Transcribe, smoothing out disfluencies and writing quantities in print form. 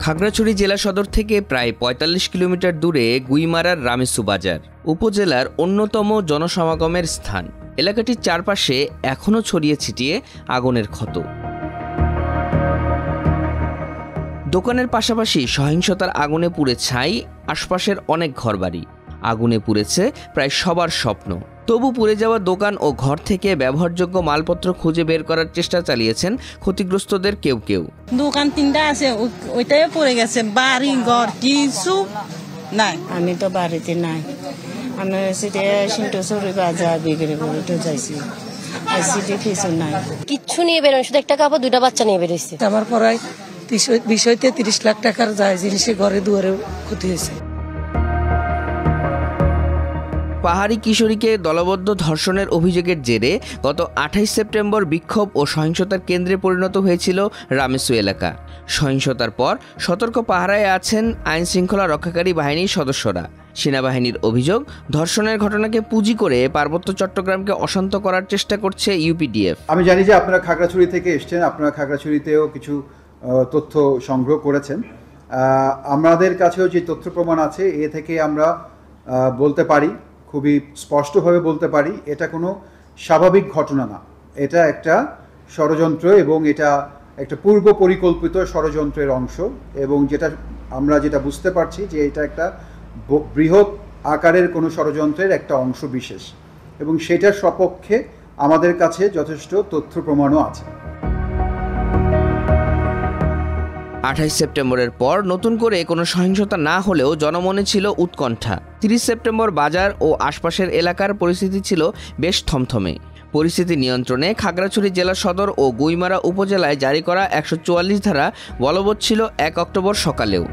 খাগড়াছড়ি জেলা সদর থেকে প্রায় ৪৫ কিলোমিটার দূরে গুইমারার রামেসু বাজার উপজেলার অন্যতম জনসমাগমের স্থান। এলাকাটির চারপাশে এখনও ছড়িয়ে ছিটিয়ে আগুনের ক্ষত। দোকানের পাশাপাশি সহিংসতার আগুনে পুড়ে ছাই আশপাশের অনেক ঘরবাড়ি। আগুনে পুড়েছে প্রায় সবার স্বপ্ন। তবু পুড়ে যাওয়া দোকান ও ঘর থেকে ব্যবহারযোগ্য মালপত্র খুঁজে বের করার চেষ্টা চালিয়েছেন ক্ষতিগ্রস্তদের কেউ কেউ। দোকান তিনটা আছে, ওইটাই পড়ে গেছে, বাড়ি ঘর কিছু নাই। আমি তো বাড়িতে নাই, আমি সেটা সিন্টসরি বাজার বিক্রি করে যাইছি, কিছু নাই, কিচ্ছু নিয়ে বেরোয়, শুধু একটা কাপড় দুইটা বাচ্চা নিয়ে বেরোইছে। আমার পড়ায় 20-30 লাখ টাকার যায় জিনিসে ঘরে দুয়ারে ক্ষতি হয়েছে। পাহাড়ি কিশোরীকে দলবদ্ধ ধর্ষণের অভিযোগের জেরে গত 28 সেপ্টেম্বর বিক্ষোভ ও সহিংসতার কেন্দ্রে পরিণত হয়েছিল রামেসু এলাকা। সহিংসতার পর সতর্ক পাহারায় আছেন আইন শৃঙ্খলা রক্ষাকারী বাহিনীর সদস্যরা। সেনাবাহিনীর অভিযোগ, ধর্ষণের ঘটনাকে পুঁজি করে পার্বত্য চট্টগ্রামকে অশান্ত করার চেষ্টা করছে ইউপিডিএফ। আমি জানি যে আপনারা খাগড়াছড়ি থেকে এসছেন, আপনারা খাগড়াছড়িতেও কিছু তথ্য সংগ্রহ করেছেন। আমাদের কাছেও যে তথ্য প্রমাণ আছে, এ থেকে আমরা বলতে পারি, খুবই স্পষ্টভাবে বলতে পারি, এটা কোনো স্বাভাবিক ঘটনা না। এটা একটা ষড়যন্ত্র এবং এটা একটা পূর্ব পরিকল্পিত ষড়যন্ত্রের অংশ, এবং আমরা যেটা বুঝতে পারছি যে এটা একটা বৃহৎ আকারের কোনো ষড়যন্ত্রের একটা অংশ বিশেষ, এবং সেটার সপক্ষে আমাদের কাছে যথেষ্ট তথ্য প্রমাণও আছে। 28 সেপ্টেম্বরের পর নতুন করে কোনো সহিংসতা না হলেও জনমনে ছিল উৎকণ্ঠা। 30 সেপ্টেম্বর বাজার ও আশপাশের এলাকার পরিস্থিতি ছিল বেশ থমথমে। পরিস্থিতি নিয়ন্ত্রণে খাগড়াছড়ি জেলা সদর ও গুইমারা উপজেলায় জারি করা 144 ধারা বলবৎ ছিল 1 অক্টোবর সকালেও।